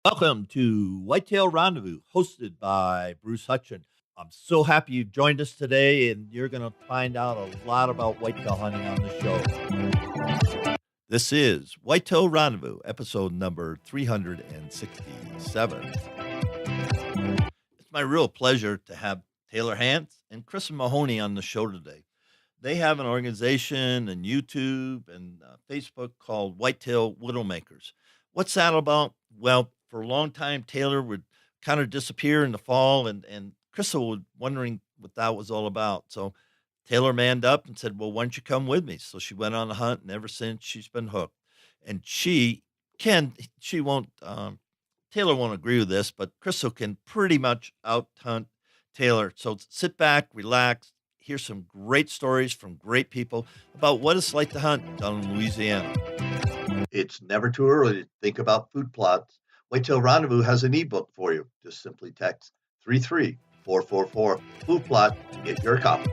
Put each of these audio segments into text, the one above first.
Welcome to Whitetail Rendezvous, hosted by Bruce Hutchin. I'm so happy you've joined us today, and you're going to find out a lot about whitetail hunting on the show. This is Whitetail Rendezvous, episode number 367. It's my real pleasure to have Taylor Hance and Krystle Mahoney on the show today. They have an organization and YouTube and Facebook called Whitetail Widow Makers. What's that about? Well, for a long time, Taylor would kind of disappear in the fall, and Krystle was wondering what that was all about. So Taylor manned up and said, well, why don't you come with me? So she went on the hunt, and ever since she's been hooked. And Taylor won't agree with this, but Krystle can pretty much out hunt Taylor. So sit back, relax, hear some great stories from great people about what it's like to hunt down in Louisiana. It's never too early to think about food plots. Whitetail Rendezvous has an ebook for you. Just simply text 33444 food plot to get your copy.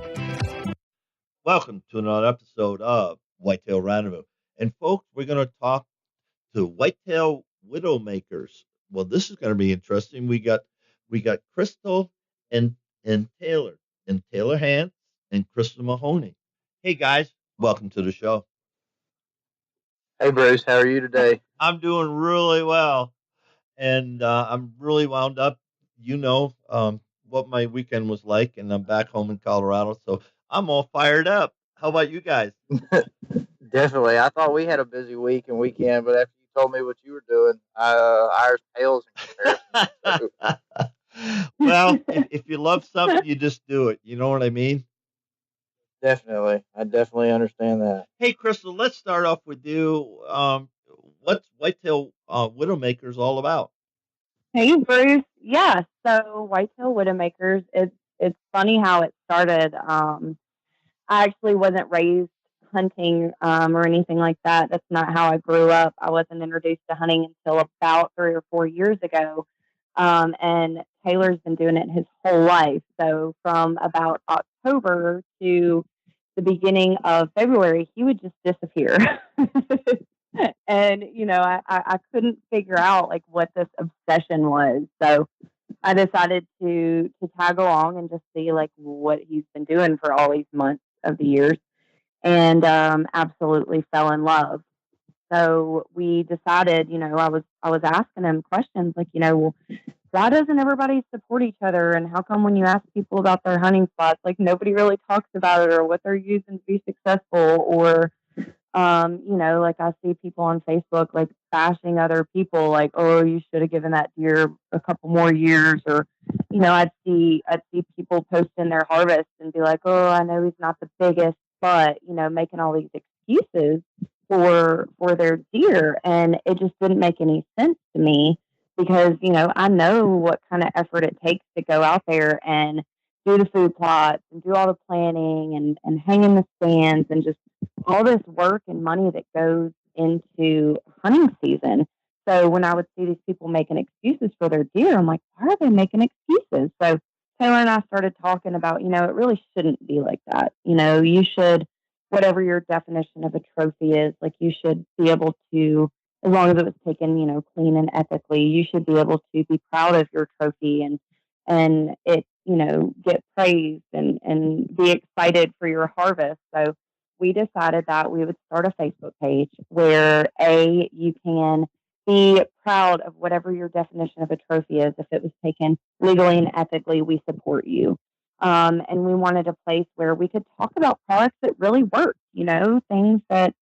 Welcome to another episode of Whitetail Rendezvous. And folks, we're going to talk to Whitetail Widow Makers. Well, this is going to be interesting. We got Krystle and Taylor, and Taylor Hance and Krystle Mahoney. Hey guys, welcome to the show. Hey Bruce, how are you today? I'm doing really well, and I'm really wound up. What my weekend was like, and I'm back home in Colorado, so I'm all fired up. How about you guys? Definitely. I thought we had a busy week and weekend, but after you told me what you were doing, ours pales in comparison. Well, if you love something, you just do it. You know what I mean? Definitely. I definitely understand that. Hey, Krystle, let's start off with you. What's Whitetail Widow Makers all about? Hey, Bruce. Yeah, so Whitetail Widow Makers, it's funny how it started. I actually wasn't raised hunting or anything like that. That's not how I grew up. I wasn't introduced to hunting until about 3 or 4 years ago. And Taylor's been doing it his whole life. So from about October to the beginning of February, he would just disappear. And, I couldn't figure out like what this obsession was. So I decided to tag along and just see like what he's been doing for all these months of the years, and absolutely fell in love. So we decided, I was asking him questions like, well, why doesn't everybody support each other? And how come when you ask people about their hunting spots, like nobody really talks about it or what they're using to be successful? Or, like I see people on Facebook, like bashing other people, like, oh, you should have given that deer a couple more years. Or, I'd see people posting their harvest and be like, oh, I know he's not the biggest, but, making all these excuses for their deer. And it just didn't make any sense to me because, I know what kind of effort it takes to go out there and do the food plots and do all the planning and hang in the stands and just all this work and money that goes into hunting season. So when I would see these people making excuses for their deer, I'm like, why are they making excuses? So Taylor and I started talking about, it really shouldn't be like that. You should, whatever your definition of a trophy is, like you should be able to, as long as it was taken, clean and ethically, you should be able to be proud of your trophy and it, get praised and be excited for your harvest. So we decided that we would start a Facebook page where you can be proud of whatever your definition of a trophy is. If it was taken legally and ethically, we support you. And we wanted a place where we could talk about products that really work, things that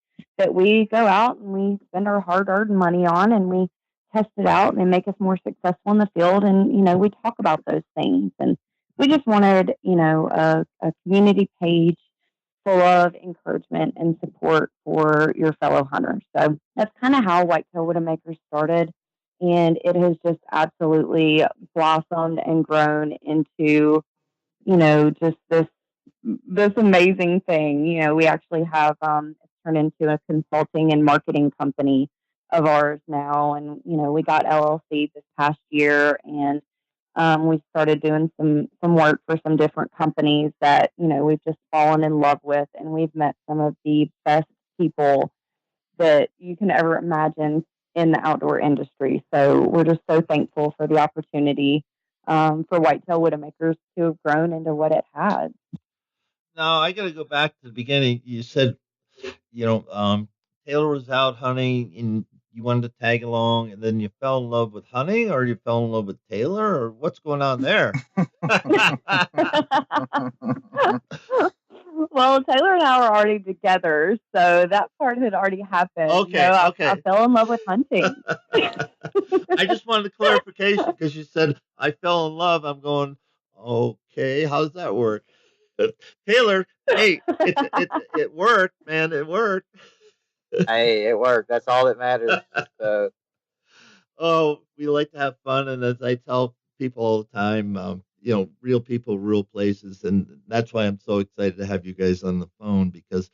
we go out and we spend our hard-earned money on and we test it out and they make us more successful in the field. And, we talk about those things. And we just wanted, a community page full of encouragement and support for your fellow hunters. So that's kind of how Whitetail Widow Makers started. And it has just absolutely blossomed and grown into, just this amazing thing. We actually have it's turned into a consulting and marketing company of ours now. And, we got LLC this past year, and we started doing some work for some different companies that, we've just fallen in love with. And we've met some of the best people that you can ever imagine in the outdoor industry. So we're just so thankful for the opportunity for Whitetail Widowmakers to have grown into what it has. Now I got to go back to the beginning. You said, Taylor was out hunting and you wanted to tag along, and then you fell in love with hunting, or you fell in love with Taylor, or what's going on there? Well, Taylor and I were already together, so that part had already happened. Okay, I okay. fell in love with hunting. I just wanted clarification because you said I fell in love. I'm going, okay, how does that work? Taylor, hey, it worked, man. It worked. Hey, it worked. That's all that matters. Oh, we like to have fun, and as I tell people all the time, real people, real places, and that's why I'm so excited to have you guys on the phone because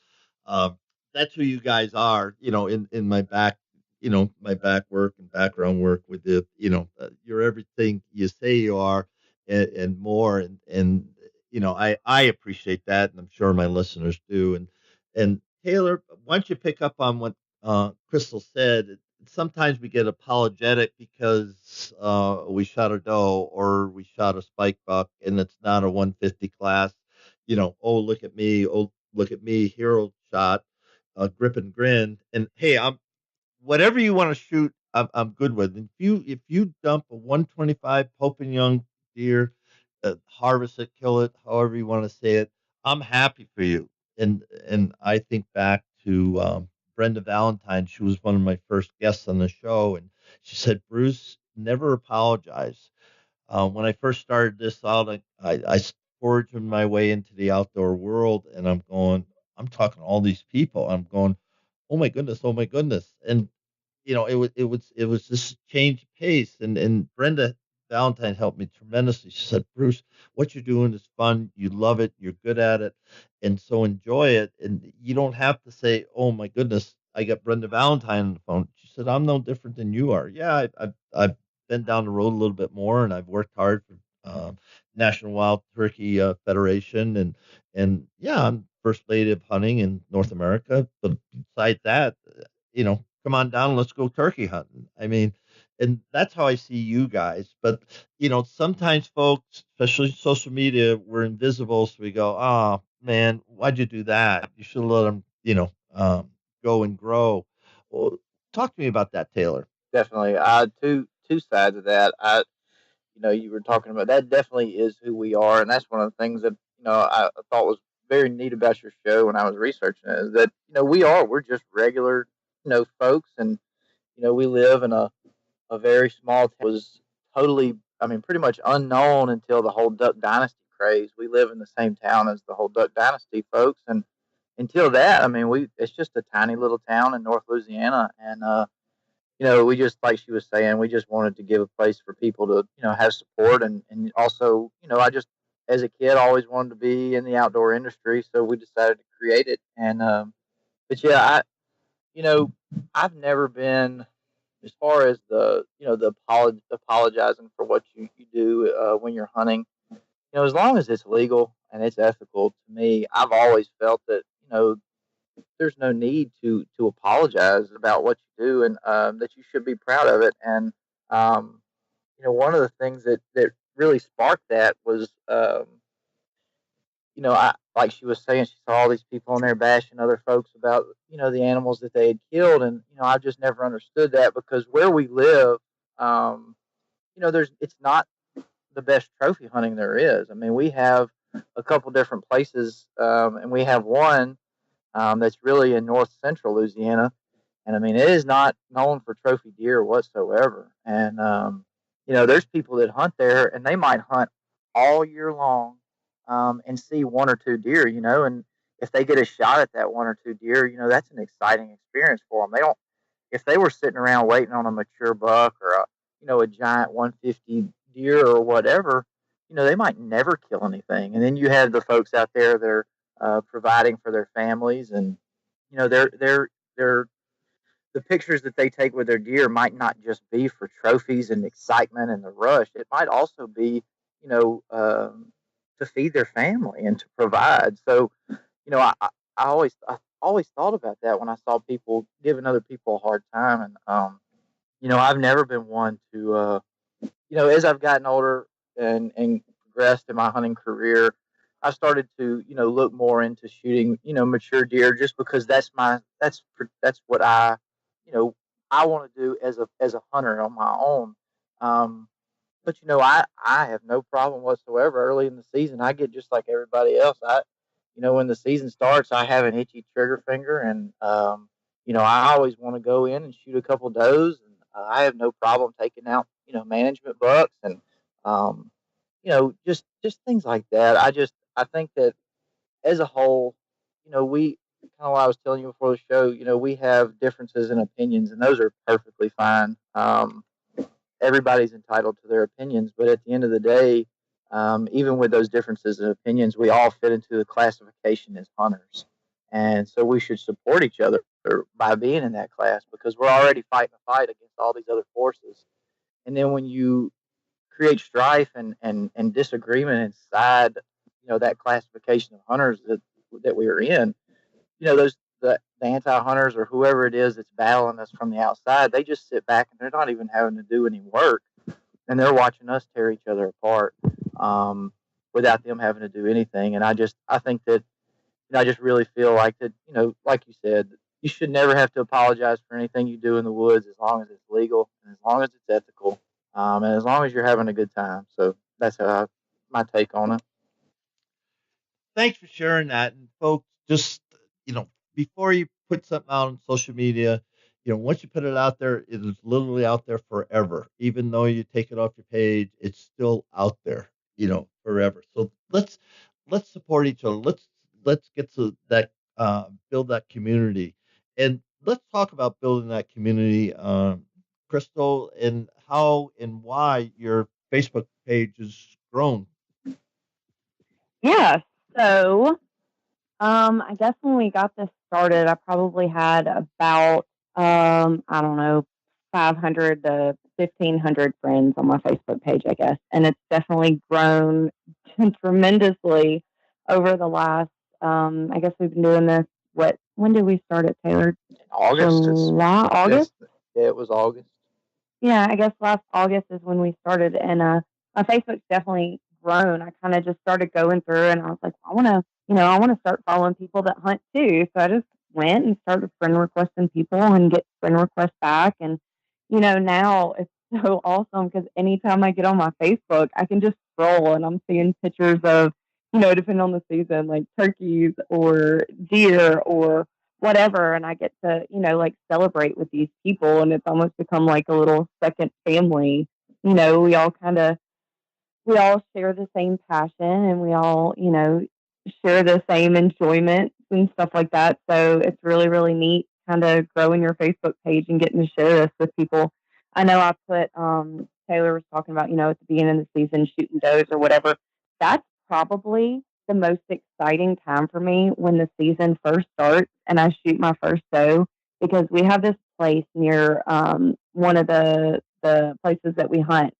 um, that's who you guys are. In my back, my back work and background work with the, you're everything you say you are, and more, and I appreciate that, and I'm sure my listeners do, and Taylor, why don't you pick up on what Krystle said? Sometimes we get apologetic because we shot a doe or we shot a spike buck and it's not a 150 class. Oh, look at me. Oh, look at me. Hero shot, grip and grin. And hey, whatever you want to shoot, I'm good with. If you dump a 125 Pope and Young deer, harvest it, kill it, however you want to say it, I'm happy for you. And I think back to Brenda Valentine. She was one of my first guests on the show, and she said, "Bruce, never apologize." When I first started this out, I forged my way into the outdoor world, and I'm talking to all these people. I'm going, oh my goodness, and it was this change of pace, and Brenda Valentine helped me tremendously. She said, "Bruce, what you're doing is fun. You love it. You're good at it, and so enjoy it. And you don't have to say, oh my goodness, I got Brenda Valentine on the phone." She said, "I'm no different than you are. Yeah, I've been down the road a little bit more, and I've worked hard for National Wild Turkey Federation, and yeah, I'm first lady of hunting in North America. But besides that, come on down, let's go turkey hunting." I mean, and that's how I see you guys. But, sometimes folks, especially social media, we're invisible. So we go, oh, man, why'd you do that? You should let them, go and grow. Well, talk to me about that, Taylor. Definitely. Two sides of that. You were talking about that. Definitely is who we are, and that's one of the things that I thought was very neat about your show when I was researching it. Is that we're just regular folks, and we live in a very small town. Was totally, I mean, pretty much unknown until the whole Duck Dynasty craze. We live in the same town as the whole Duck Dynasty folks, and until that, I mean, it's just a tiny little town in North Louisiana, and we just, like she was saying, we just wanted to give a place for people to have support, and also I just, as a kid, always wanted to be in the outdoor industry, so we decided to create it. And but yeah, you know I've never been, as far as the apologizing for what you do when you're hunting. As long as it's legal and it's ethical, to me, I've always felt that there's no need to apologize about what you do, and that you should be proud of it. And one of the things that really sparked that was, I, like she was saying, she saw all these people in there bashing other folks about the animals that they had killed, and I've just never understood that, because where we live, it's not the best trophy hunting there is. I mean, we have a couple different places, and we have one that's really in north central Louisiana. And I mean, it is not known for trophy deer whatsoever. And, there's people that hunt there, and they might hunt all year long and see one or two deer, and if they get a shot at that one or two deer, that's an exciting experience for them. They don't, if they were sitting around waiting on a mature buck or a giant 150 deer or whatever, they might never kill anything. And then you have the folks out there that are providing for their families, and they're the pictures that they take with their deer might not just be for trophies and excitement and the rush. It might also be, to feed their family and to provide. So, I always thought about that when I saw people giving other people a hard time. And I've never been one to, as I've gotten older and progressed in my hunting career, I started to, look more into shooting, mature deer, just because that's what you know, I want to do as a hunter on my own. Um, but I have no problem whatsoever. Early in the season, I get just like everybody else. When the season starts, I have an itchy trigger finger, and I always want to go in and shoot a couple does, and I have no problem taking out management bucks, and just things like that. I think that as a whole, we kind of what I was telling you before the show. We have differences in opinions, and those are perfectly fine. Everybody's entitled to their opinions, but at the end of the day, even with those differences in opinions, we all fit into the classification as hunters, and so we should support each other by being in that class, because we're already fighting a fight against all these other forces. And then when you create strife and disagreement inside, that classification of hunters that we are in, those the anti-hunters or whoever it is that's battling us from the outside, they just sit back and they're not even having to do any work, and they're watching us tear each other apart, um, without them having to do anything. And I think that, I just really feel like that, like you said, you should never have to apologize for anything you do in the woods, as long as it's legal and as long as it's ethical, and as long as you're having a good time. So that's my take on it. Thanks for sharing that. And folks, just, before you put something out on social media, once you put it out there, it is literally out there forever. Even though you take it off your page, it's still out there, forever. So let's support each other. Let's get to that, build that community. And let's talk about building that community, Krystle, and how and why your Facebook page has grown. Yeah. So, I guess when we got this started, I probably had about, I don't know, 500 to 1,500 friends on my Facebook page, I guess. And it's definitely grown tremendously over the last, I guess we've been doing this. When did we start it, Taylor? August. August? Yeah, it was August. Yeah, I guess last August is when we started, and my Facebook's definitely grown. I kind of just started going through, and I was like, I want to start following people that hunt too. So I just went and started friend requesting people and get friend requests back, and now it's so awesome because anytime I get on my Facebook, I can just scroll and I'm seeing pictures of, depending on the season, like turkeys or deer or whatever, and I get to, like celebrate with these people, and it's almost become like a little second family. We all share the same passion, and we all, share the same enjoyment and stuff like that. So it's really, really neat kind of growing your Facebook page and getting to share this with people. I know I put, Taylor was talking about, at the beginning of the season, shooting does or whatever. That's probably the most exciting time for me when the season first starts and I shoot my first doe, because we have this place near one of the places that we hunt,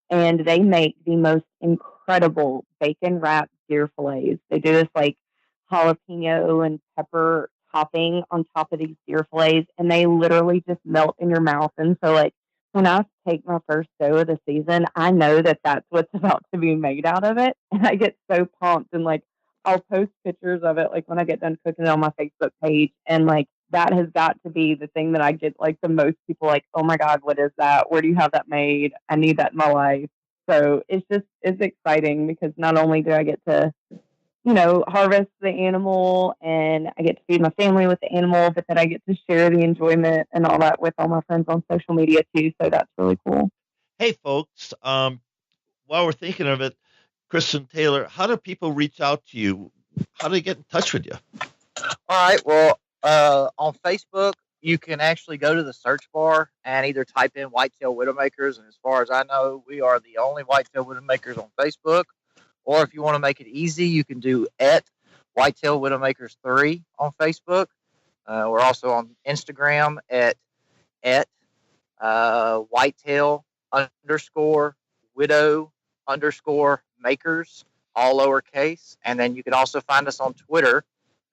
and they make the most incredible bacon wrapped deer fillets. They do this like jalapeno and pepper topping on top of these deer fillets, and they literally just melt in your mouth. And so, like, when I take my first doe of the season, I know that that's what's about to be made out of it, and I get so pumped. And like, I'll post pictures of it, like when I get done cooking it on my Facebook page, and like that has got to be the thing that I get like the most people like, oh my God, what is that? Where do you have that made? I need that in my life. So it's exciting because not only do I get to, harvest the animal and I get to feed my family with the animal, but then I get to share the enjoyment and all that with all my friends on social media too. So that's really cool. Hey, folks, while we're thinking of it, Chris and Taylor, how do people reach out to you? How do they get in touch with you? All right. Well, on Facebook, you can actually go to the search bar and either type in Whitetail Widow Makers. And as far as I know, we are the only Whitetail Widow Makers on Facebook. Or if you want to make it easy, you can do at Whitetail Widow Makers 3 on Facebook. We're also on Instagram at Whitetail underscore widow underscore makers, all lowercase. And then you can also find us on Twitter.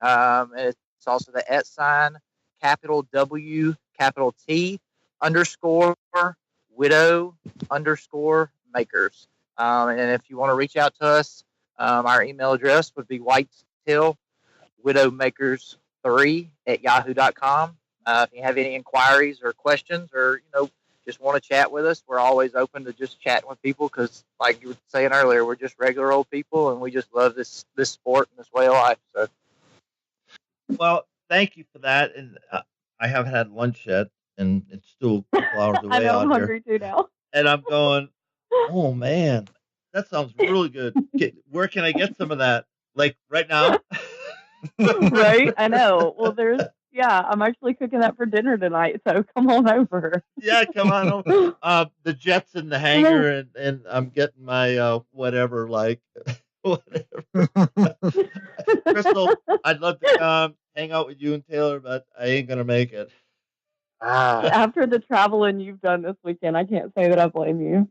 And it's also the @ capital W, capital T, underscore widow underscore makers. And if you want to reach out to us, our email address would be whitetail widowmakers3@yahoo.com. If you have any inquiries or questions, or just want to chat with us, we're always open to just chatting with people, because, like you were saying earlier, we're just regular old people, and we just love this sport and this way of life. So, Well, thank you for that. And I haven't had lunch yet, and it's still a couple hours I away know, I'm out here. hungry too now. And I'm going, oh man, that sounds really good. Where can I get some of that? Like right now? Right? I know. Well, I'm actually cooking that for dinner tonight, so come on over. Yeah, come on over. The jet's in the hangar, and I'm getting my whatever, like whatever. Krystle, I'd love to come hang out with you and Taylor, but I ain't gonna make it. After the traveling you've done this weekend, I can't say that I blame you.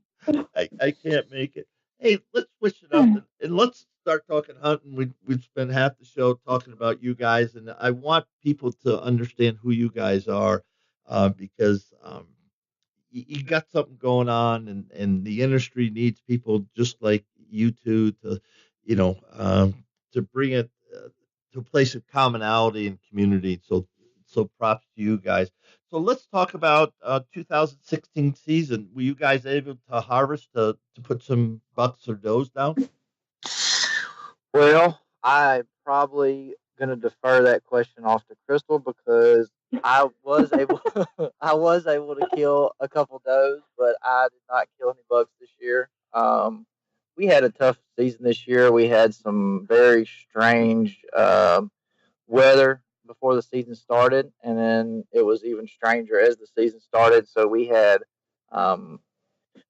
I can't make it. Hey, let's switch it up and let's start talking hunting. We've spent half the show talking about you guys, and I want people to understand who you guys are, because you got something going on, and the industry needs people just like you two to, to bring it to a place of commonality and community. So props to you guys. So let's talk about 2016 season. Were you guys able to harvest to put some bucks or does down? Well, I probably gonna defer that question off to Krystle, because I was able I was able to kill a couple does, but I did not kill any bucks this year. We had a tough season this year. We had some very strange weather before the season started, and then it was even stranger as the season started. So we had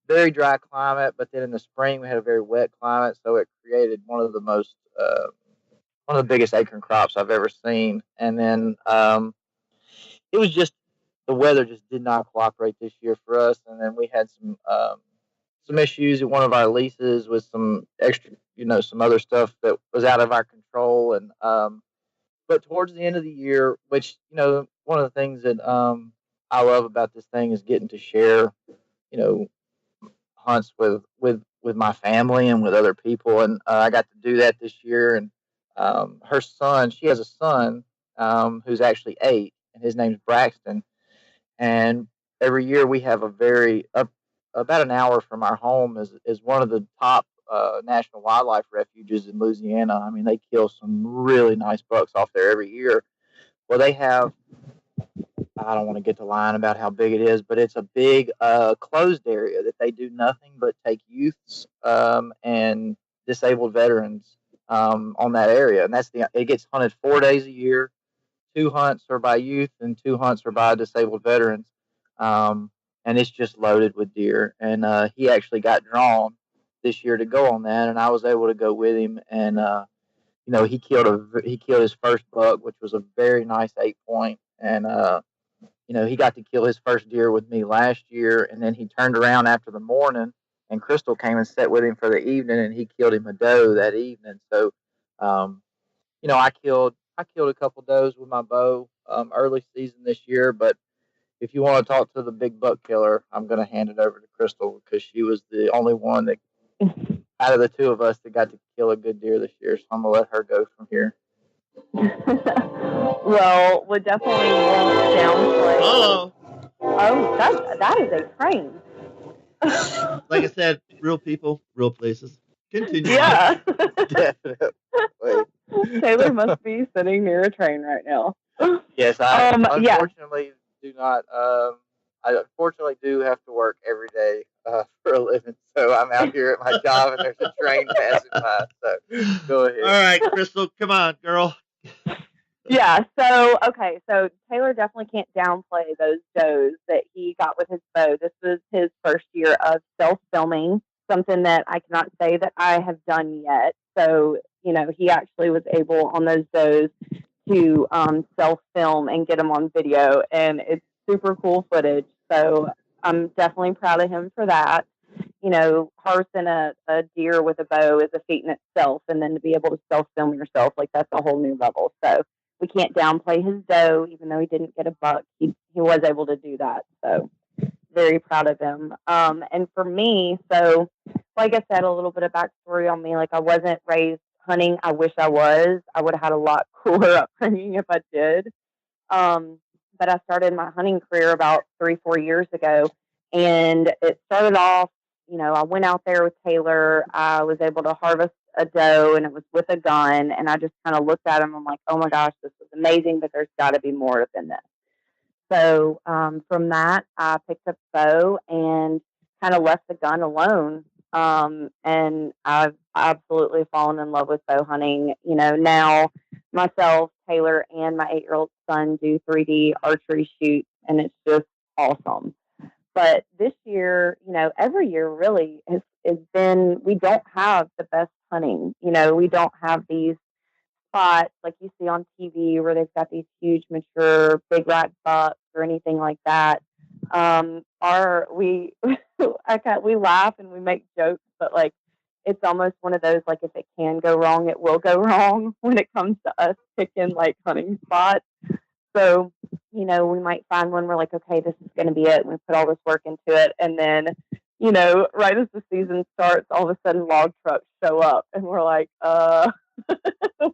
very dry climate, but then in the spring we had a very wet climate, so it created one of the biggest acorn crops I've ever seen. And then it was just the weather just did not cooperate this year for us, and then we had some issues at one of our leases with some extra, some other stuff that was out of our control. And but towards the end of the year, which one of the things that I love about this thing is getting to share, you know, hunts with my family and with other people, and I got to do that this year. And her son, she has a son who's actually 8, and his name's Braxton. And every year we have about an hour from our home is one of the top national wildlife refuges in Louisiana. I mean, they kill some really nice bucks off there every year. Well, they have, I don't want to get to lying about how big it is, but it's a big closed area that they do nothing but take youths and disabled veterans on that area. And it gets hunted 4 days a year. 2 hunts are by youth and 2 hunts are by disabled veterans. And it's just loaded with deer. And he actually got drawn this year to go on that, and I was able to go with him. And he killed his first buck, which was a very nice 8-point. And he got to kill his first deer with me last year, and then he turned around after the morning, and Krystle came and sat with him for the evening, and he killed him a doe that evening. So, I killed a couple does with my bow early season this year. But if you want to talk to the big buck killer, I'm going to hand it over to Krystle, because she was the only one that out of the 2 of us that got to kill a good deer this year. So I'm going to let her go from here. Well, we definitely won't downplay. Hello. Oh, that is a train. Like I said, real people, real places. Continue. Yeah. Definitely. Taylor must be sitting near a train right now. Yes, I yeah. unfortunately do not. I unfortunately do have to work every day for a living, so I'm out here at my job, and there's a train passing by. So go ahead. All right, Krystle, come on, girl. Yeah. So Taylor definitely can't downplay those does that he got with his bow. This was his first year of self-filming, something that I cannot say that I have done yet. So, he actually was able on those does to self-film and get them on video, and it's super cool footage. So I'm definitely proud of him for that. Harvesting a deer with a bow is a feat in itself, and then to be able to self-film yourself, like, that's a whole new level. So we can't downplay his doe, even though he didn't get a buck. He was able to do that. So very proud of him. And for me, so like I said, a little bit of backstory on me. Like I wasn't raised hunting. I wish I was. I would have had a lot cooler upbringing if I did. Um, but I started my hunting career about 3-4 years ago, and it started off. I went out there with Taylor. I was able to harvest a doe, and it was with a gun. And I just kind of looked at him. I'm like, oh my gosh, this is amazing, but there's got to be more than this. So from that, I picked up the bow and kind of left the gun alone. And I've absolutely fallen in love with bow hunting. Now myself, Taylor, and my 8-year-old son do 3D archery shoots, and it's just awesome. But this year, every year really has been, we don't have the best hunting. We don't have these spots like you see on TV where they've got these huge, mature, big rack bucks or anything like that. We we laugh and we make jokes, but like it's almost one of those like if it can go wrong, it will go wrong when it comes to us picking like hunting spots. So, we might find one we're like, okay, this is going to be it. And we put all this work into it. And then, right as the season starts, all of a sudden log trucks show up and we're like,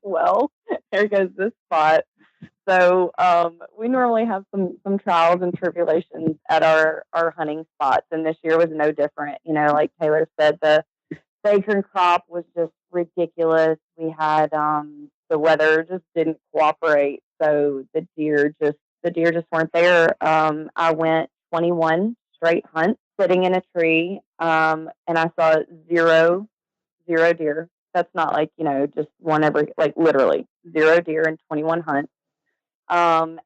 well, there goes this spot. So we normally have some trials and tribulations at our hunting spots. And this year was no different. Like Taylor said, the acorn crop was just ridiculous. We had the weather just didn't cooperate. So the deer just weren't there. I went 21 straight hunts sitting in a tree, and I saw zero deer. That's not like, just one every, like literally 0 deer in 21 hunts. And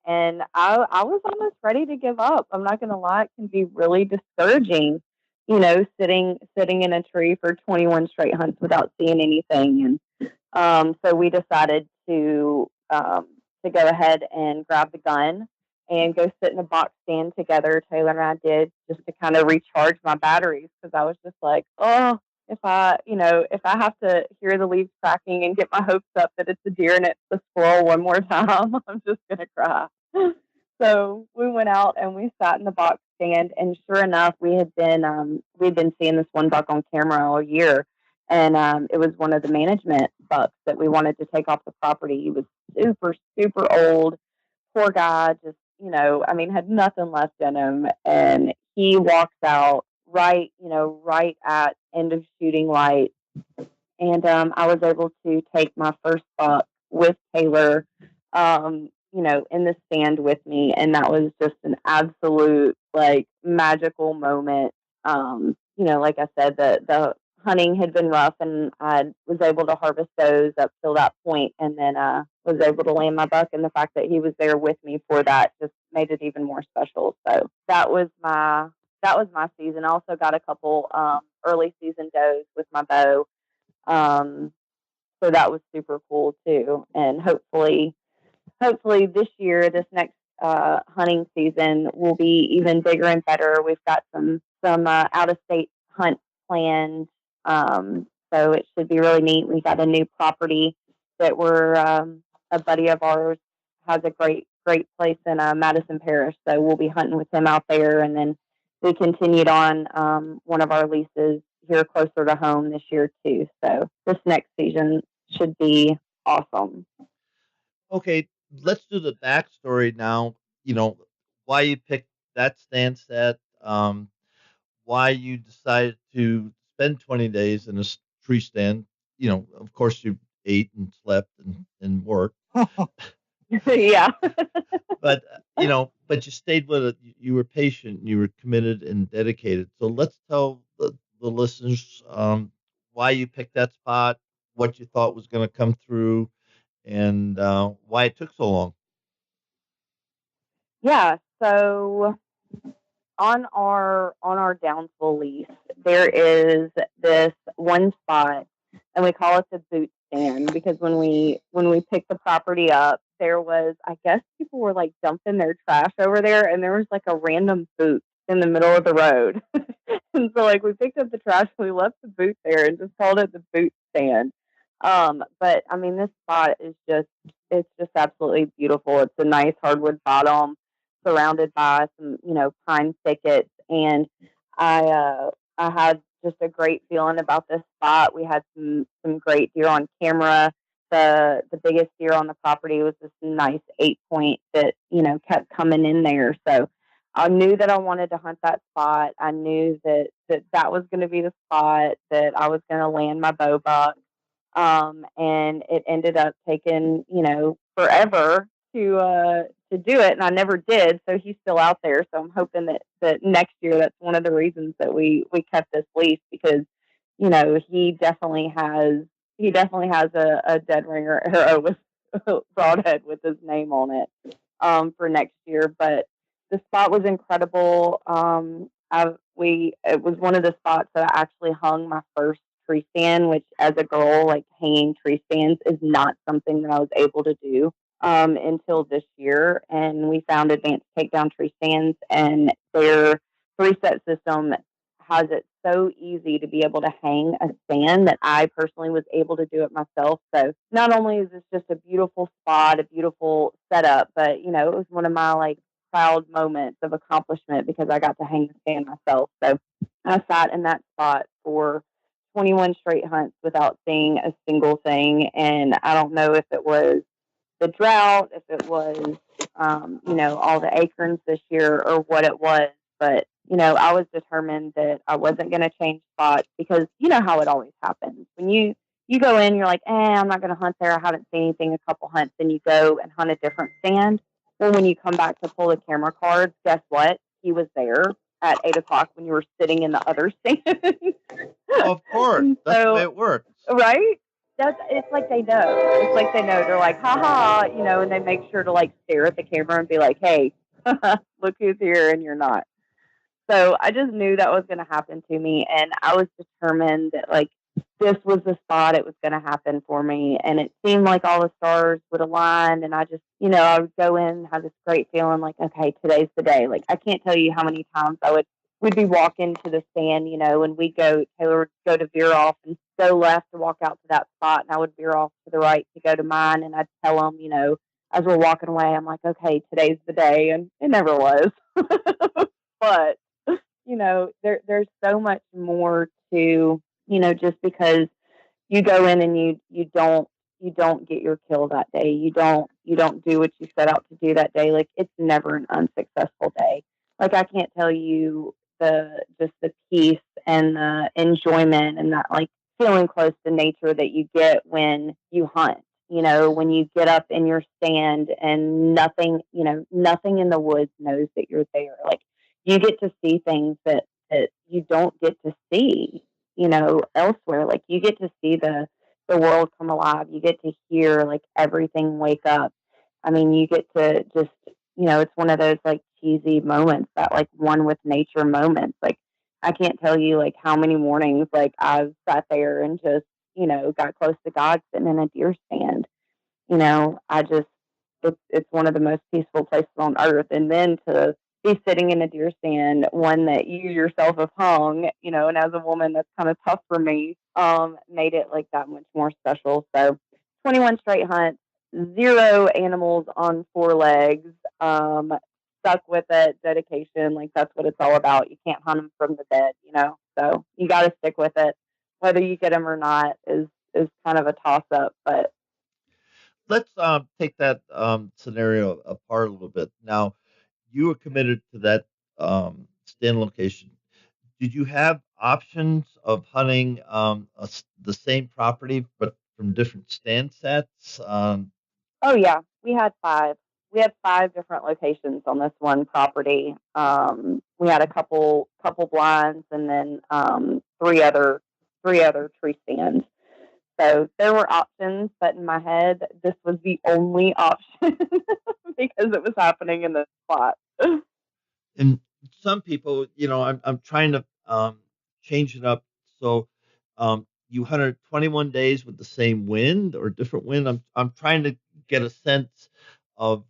I was almost ready to give up. I'm not going to lie. It can be really discouraging, sitting in a tree for 21 straight hunts without seeing anything. And so we decided to go ahead and grab the gun and go sit in a box stand together. Taylor and I did, just to kind of recharge my batteries, because I was just like, oh, if I have to hear the leaves cracking and get my hopes up that it's a deer and it's a squirrel one more time, I'm just gonna cry. So we went out and we sat in the box stand, and sure enough, we'd been seeing this one buck on camera all year, and it was one of the management bucks that we wanted to take off the property. He was super, super old, poor guy, just had nothing left in him, and he walks out right at end of shooting light, and I was able to take my first buck with Taylor, in the stand with me, and that was just an absolute like magical moment. Like I said, the hunting had been rough, and I was able to harvest those up till that point, and then was able to land my buck, and the fact that he was there with me for that just made it even more special. So that was my season. I also got a couple early season does with my bow. So that was super cool too. And hopefully this year, this next hunting season will be even bigger and better. We've got some out of state hunts planned. So it should be really neat. We got a new property that a buddy of ours has a great place in Madison Parish. So we'll be hunting with him out there, and then we continued on one of our leases here closer to home this year too. So this next season should be awesome. Okay, let's do the backstory now. Why you picked that stand set, why you decided to spend 20 days in a tree stand. Of course, you ate and slept and worked. Yeah. But but you stayed with it. You were patient. You were committed and dedicated. So let's tell the listeners why you picked that spot, what you thought was going to come through, and why it took so long. Yeah. So on our Downsville lease, there is this one spot, and we call it the boot stand, because when we picked the property up, there was, I guess people were like dumping their trash over there, and there was like a random boot in the middle of the road. And so like we picked up the trash, we left the boot there and just called it the boot stand. But I mean, this spot is it's just absolutely beautiful. It's a nice hardwood bottom surrounded by some, pine thickets. and I had just a great feeling about this spot. We had some great deer on camera. The biggest deer on the property was this nice 8 point that, kept coming in there. So I knew that I wanted to hunt that spot. I knew that was going to be the spot that I was going to land my bow buck. And it ended up taking, forever to do it, and I never did. So he's still out there. So I'm hoping that next year, that's one of the reasons that we kept this lease, because, he definitely has a dead ringer arrow with broadhead with his name on it, for next year. But the spot was incredible. It was one of the spots that I actually hung my first tree stand, which as a girl, like hanging tree stands is not something that I was able to do until this year. And we found Advanced Takedown Tree Stands, and their three set system has it so easy to be able to hang a stand that I personally was able to do it myself. So not only is this just a beautiful spot, a beautiful setup, but it was one of my like proud moments of accomplishment because I got to hang the stand myself. So I sat in that spot for 21 straight hunts without seeing a single thing. And I don't know if it was the drought, if it was, all the acorns this year or what it was. But, I was determined that I wasn't going to change spots, because you know how it always happens. When you go in, you're like, I'm not going to hunt there. I haven't seen anything a couple hunts. And you go and hunt a different stand. Well, when you come back to pull the camera cards, guess what? He was there at 8 o'clock when you were sitting in the other stand. Of course. That's the way it works. Right? It's like they know. It's like they know. They're like, haha, and they make sure to like stare at the camera and be like, hey, look who's here, and you're not. So I just knew that was going to happen to me, and I was determined that like this was the spot it was going to happen for me. And it seemed like all the stars would align, and I just, I would go in and have this great feeling like, okay, today's the day. Like I can't tell you how many times we'd be walking to the stand, and Taylor would go to veer off and go left to walk out to that spot, and I would veer off to the right to go to mine. And I'd tell him, as we're walking away, I'm like, okay, today's the day. And it never was. But, there's so much more to, just because you go in and you don't get your kill that day. You don't do what you set out to do that day. Like it's never an unsuccessful day. Like I can't tell you the peace and the enjoyment and that like feeling close to nature that you get when you hunt. When you get up in your stand and nothing in the woods knows that you're there. Like you get to see things that you don't get to see, elsewhere. Like you get to see the world come alive. You get to hear like everything wake up. I mean, you get to just, it's one of those like cheesy moments, that like one with nature moments. Like I can't tell you like how many mornings like I've sat there and just, got close to God sitting in a deer stand. I just, it's one of the most peaceful places on earth. And then to be sitting in a deer stand, one that you yourself have hung, and as a woman, that's kind of tough for me, made it like that much more special. So 21 straight hunts, zero animals on four legs, stuck with it, dedication. Like that's what it's all about. You can't hunt them from the dead, so you got to stick with it. Whether you get them or not is kind of a toss up, but Let's take that scenario apart a little bit. Now, you were committed to that stand location. Did you have options of hunting the same property but from different stand sets? oh yeah, we had five. We had five different locations on this one property. We had a couple blinds, and then three other tree stands. So there were options, but in my head, this was the only option because it was happening in this spot. And some people, I'm trying to change it up. So you hunted 21 days with the same wind or different wind. I'm trying to get a sense of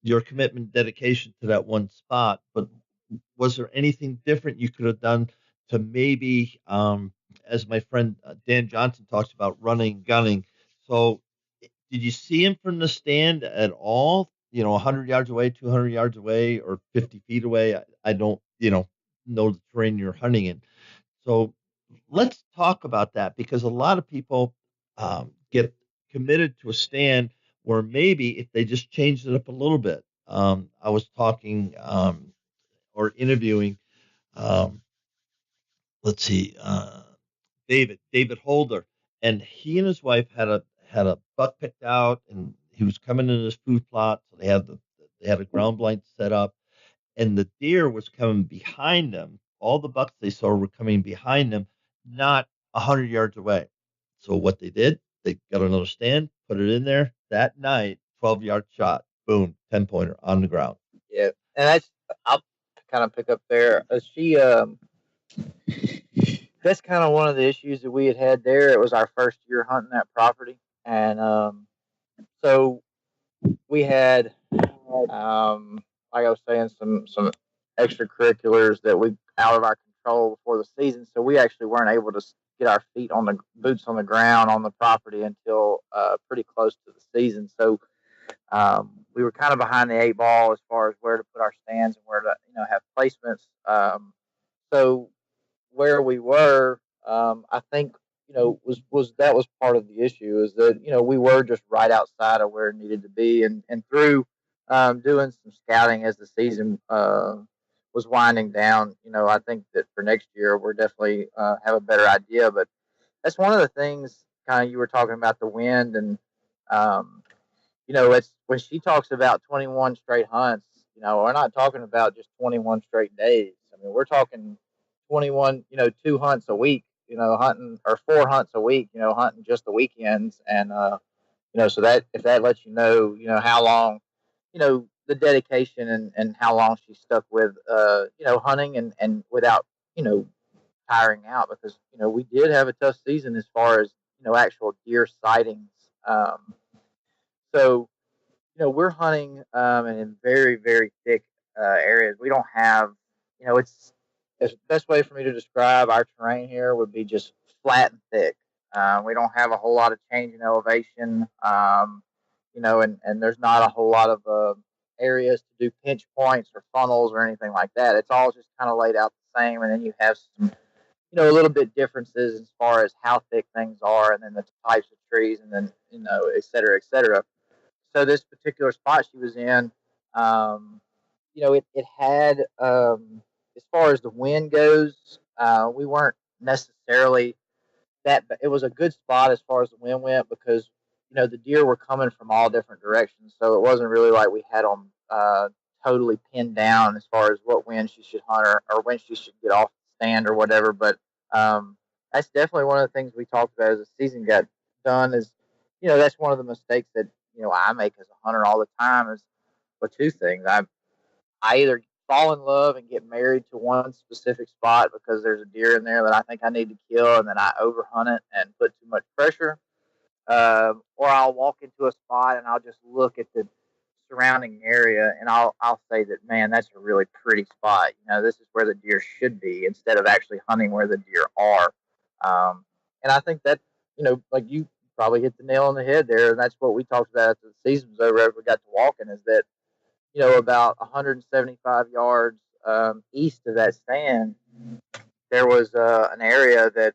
your commitment, dedication to that one spot. But was there anything different you could have done to maybe, as my friend Dan Johnson talks about, running, gunning? So did you see him from the stand at all? 100 yards away, 200 yards away, or 50 feet away? I don't, know the terrain you're hunting in. So let's talk about that because a lot of people get committed to a stand where maybe if they just changed it up a little bit. I was talking or interviewing, um, let's see, David Holder, and he and his wife had a buck picked out, and he was coming in his food plot. So they had a ground blind set up, and the deer was coming behind them. All the bucks they saw were coming behind them, not 100 yards away. So what they did, they got another stand, put it in there that night, 12-yard shot, boom, 10-pointer on the ground. Yeah, and I'll kind of pick up there. That's kind of one of the issues that we had there. It was our first year hunting that property, and so we had, like I was saying, some extracurriculars that we out of our control before the season. So we actually weren't able to get our feet on the boots on the ground on the property until pretty close to the season. So we were kind of behind the 8 ball as far as where to put our stands and where to have placements. So where we were, I think was that was part of the issue is that we were just right outside of where it needed to be, and through doing some scouting as the season was winding down, I think that for next year we're definitely have a better idea. But that's one of the things, kind of, you were talking about the wind, and um, it's when she talks about 21 straight hunts. We're not talking about just 21 straight days. I mean, we're talking 21, 2 hunts a week, hunting, or 4 hunts a week, hunting just the weekends. And, so that, if that lets how long, the dedication, and how long she stuck with, hunting, and without, tiring out, because, we did have a tough season as far as, actual deer sightings. So, we're hunting in very, very thick areas. We don't have, it's the best way for me to describe our terrain here would be just flat and thick. We don't have a whole lot of change in elevation, and there's not a whole lot of areas to do pinch points or funnels or anything like that. It's all just kind of laid out the same, and then you have some, a little bit differences as far as how thick things are, and then the types of trees, and then, et cetera, et cetera. So this particular spot she was in, it had, as far as the wind goes, we weren't necessarily that, but it was a good spot as far as the wind went, because the deer were coming from all different directions, so it wasn't really like we had them totally pinned down as far as what wind she should hunt, or when she should get off the stand or whatever. But that's definitely one of the things we talked about as the season got done. Is that's one of the mistakes that I make as a hunter all the time. Is, well, two things. I either fall in love and get married to one specific spot because there's a deer in there that I think I need to kill, and then I overhunt it and put too much pressure, or I'll walk into a spot and I'll just look at the surrounding area, and I'll say that, man, that's a really pretty spot. This is where the deer should be, instead of actually hunting where the deer are. And I think that, like you probably hit the nail on the head there, and that's what we talked about after the season was over. After we got to walking, is that about 175 yards east of that stand, there was an area that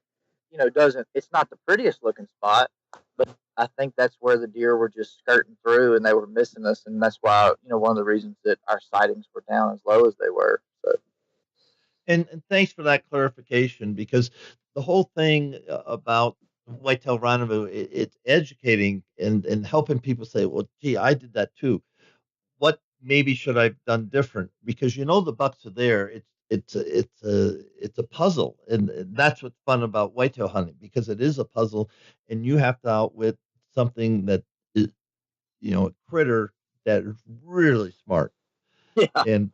doesn't. It's not the prettiest looking spot, but I think that's where the deer were just skirting through, and they were missing us, and that's why one of the reasons that our sightings were down as low as they were. So. And thanks for that clarification, because the whole thing about Whitetail Rendezvous, it's educating and helping people say, well, gee, I did that too. What maybe should I have done different? Because the bucks are there. It's a puzzle, and that's what's fun about whitetail hunting, because it is a puzzle, and you have to outwit something that is, a critter that is really smart. Yeah. And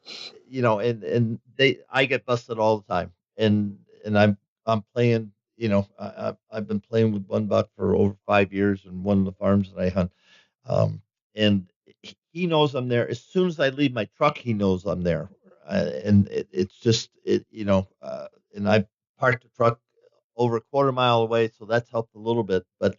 I get busted all the time, and I'm playing. I've been playing with one buck for over 5 years in one of the farms that I hunt. And he knows I'm there. As soon as I leave my truck, he knows I'm there. And it's just, and I parked the truck over a quarter mile away, so that's helped a little bit. But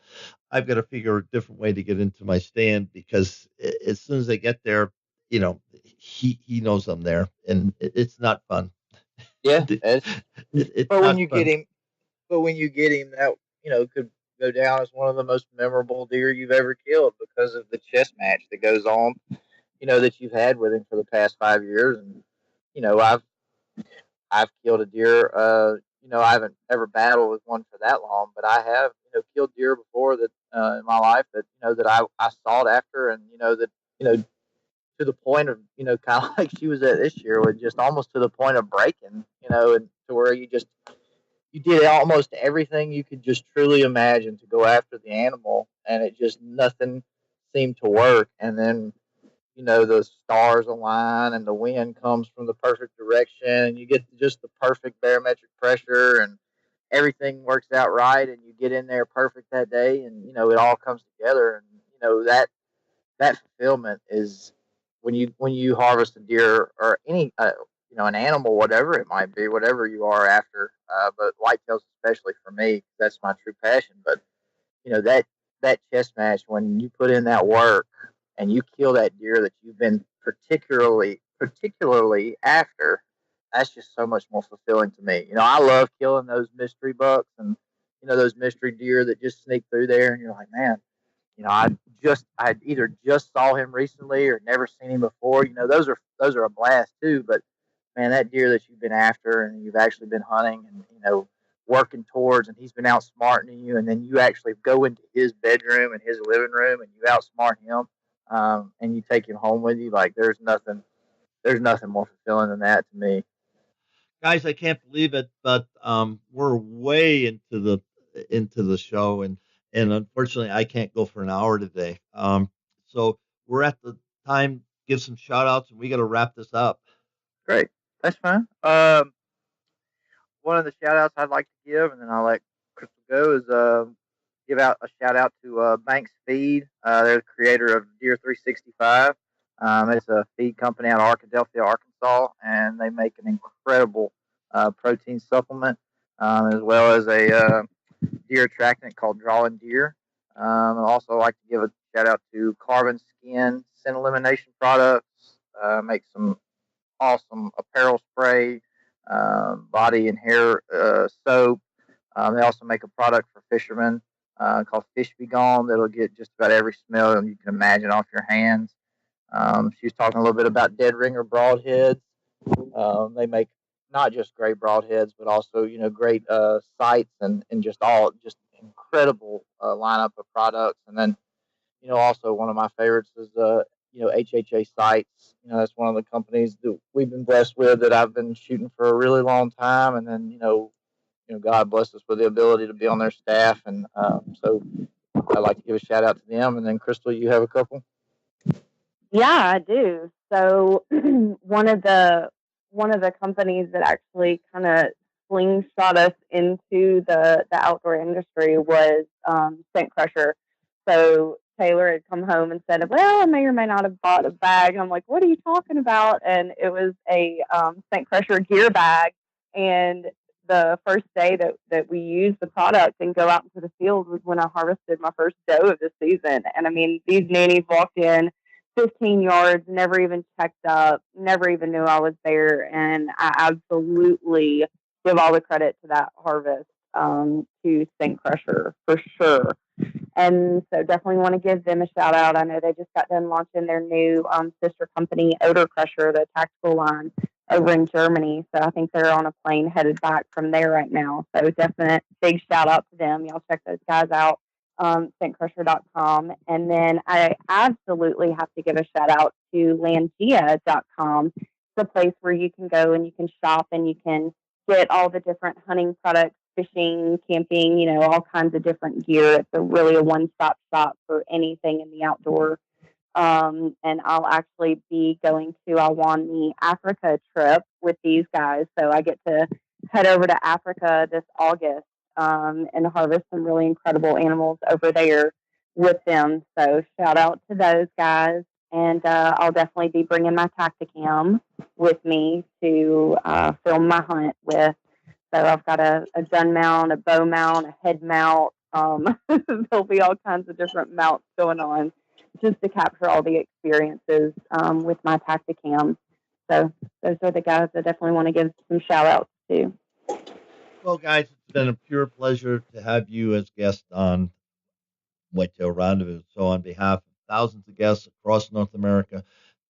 I've got to figure a different way to get into my stand, because as soon as I get there, he knows I'm there, and it's not fun. Yeah, It's but when not you get fun. him, that could go down as one of the most memorable deer you've ever killed because of the chess match that goes on, that you've had with him for the past 5 years. And you know, I've killed a deer. I haven't ever battled with one for that long, but I have, killed deer before that in my life that that I sought after, and that to the point of kind of like she was at this year, with just almost to the point of breaking, and to where you did almost everything you could just truly imagine to go after the animal, and it just nothing seemed to work. And then the stars align and the wind comes from the perfect direction, and you get just the perfect barometric pressure, and everything works out right, and you get in there perfect that day, and it all comes together. And that fulfillment is when you harvest a deer or any an animal, whatever it might be, whatever you are after, but whitetails especially for me, that's my true passion. But that chess match, when you put in that work and you kill that deer that you've been particularly after, that's just so much more fulfilling to me. I love killing those mystery bucks, and those mystery deer that just sneak through there, and you're like, man, I either just saw him recently or never seen him before. Those are a blast too. But man, that deer that you've been after and you've actually been hunting and working towards, and he's been outsmarting you, and then you actually go into his bedroom and his living room and you outsmart him, and you take him home with you. Like there's nothing more fulfilling than that to me. Guys, I can't believe it, but we're way into the show, and unfortunately, I can't go for an hour today. So we're at the time. Give some shout outs, and we got to wrap this up. Great, that's fine. One of the shout outs I'd like to give, and then I'll let Crystal go, is give out a shout out to Banks Feed. They're the creator of Deer 365. It's a feed company out of Arkadelphia, Arkansas, and they make an incredible protein supplement, as well as a deer attractant called Drawing Deer. I'd also like to give a shout out to Carbon Skin Scent Elimination Products. Make some awesome apparel spray, body and hair soap. They also make a product for fishermen called Fish Be Gone that'll get just about every smell you can imagine off your hands. She was talking a little bit about dead ringer broadheads. They make not just great broadheads, but also great sights, and just incredible lineup of products. And then also one of my favorites is HHA Sights. That's one of the companies that we've been blessed with that I've been shooting for a really long time. And then God bless us with the ability to be on their staff, and so I'd like to give a shout out to them. And then Crystal, you have a couple? Yeah, I do. So one of the companies that actually kind of slingshot us into the outdoor industry was Scent Crusher. So Taylor had come home and said, "Well, I may or may not have bought a bag." And I'm like, "What are you talking about?" And it was a Scent Crusher gear bag. And the first day that we used the product and go out into the field was when I harvested my first doe of the season. And I mean, these nannies walked in 15 yards, never even checked up, never even knew I was there. And I absolutely give all the credit to that harvest, to Scent Crusher for sure. And so definitely want to give them a shout out. I know they just got done launching their new sister company, Odor Crusher, the tactical line over in Germany. So I think they're on a plane headed back from there right now. So definite big shout out to them. Y'all check those guys out, scentcrusher.com. And then I absolutely have to give a shout out to Langia.com. It's a place where you can go and you can shop and you can get all the different hunting products, fishing, camping, all kinds of different gear. It's really a one-stop shop for anything in the outdoor. And I'll actually be going to the Africa trip with these guys. So I get to head over to Africa this August, and harvest some really incredible animals over there with them. So shout out to those guys. And I'll definitely be bringing my Tacticam with me to film my hunt with. So I've got a gun mount, a bow mount, a head mount. There'll be all kinds of different mounts going on just to capture all the experiences with my Tacticam. So those are the guys I definitely want to give some shout outs too. Well, guys, it's been a pure pleasure to have you as guest on Whitetail Rendezvous. So on behalf of thousands of guests across North America,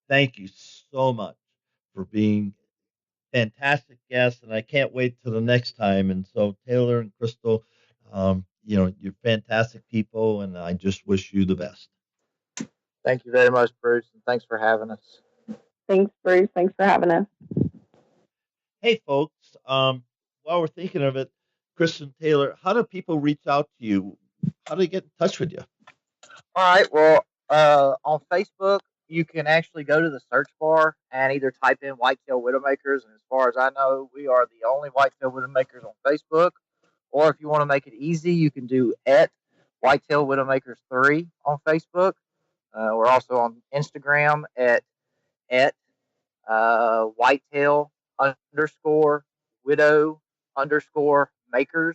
thank you so much for being fantastic guests, and I can't wait till the next time. And so Taylor and Krystle, you're fantastic people, and I just wish you the best. Thank you very much, Bruce, and thanks for having us. Thanks, Bruce. Thanks for having us. Hey, folks, while we're thinking of it, Chris and Taylor, how do people reach out to you? How do they get in touch with you? All right. Well, on Facebook, you can actually go to the search bar and either type in Whitetail Widow Makers. And as far as I know, we are the only Whitetail Widow Makers on Facebook. Or if you want to make it easy, you can do at Whitetail Widow Makers 3 on Facebook. We're also on Instagram at Whitetail _Widow _Makers,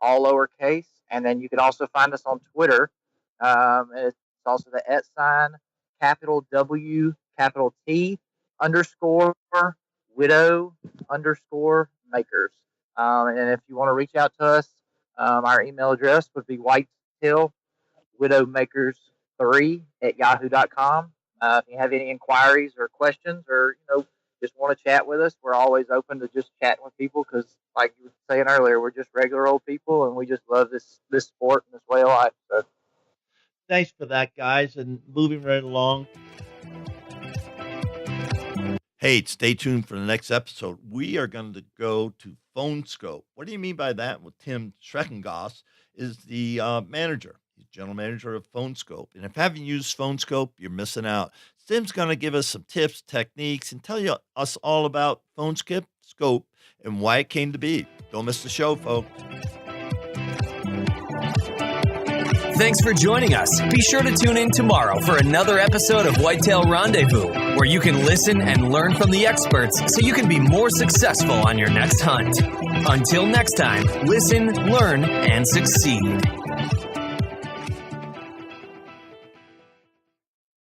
all lowercase. And then you can also find us on Twitter. And it's also the @ capital W, capital T, _widow _makers. And if you want to reach out to us, our email address would be whitetailwidowmakers3@yahoo.com. If you have any inquiries or questions, or just want to chat with us, we're always open to just chatting with people, because like you were saying earlier, we're just regular old people and we just love this sport and this way of life. So thanks for that, guys, and moving right along. Hey, stay tuned for the next episode. We are going to go to Phone Scope. What do you mean by that? Well, Tim Schreckengoss is the manager. He's general manager of Phone Scope. And if you haven't used Phone Scope, you're missing out. Tim's going to give us some tips, techniques, and tell us all about Phone Scope and why it came to be. Don't miss the show, folks. Thanks for joining us. Be sure to tune in tomorrow for another episode of Whitetail Rendezvous, where you can listen and learn from the experts so you can be more successful on your next hunt. Until next time, listen, learn, and succeed.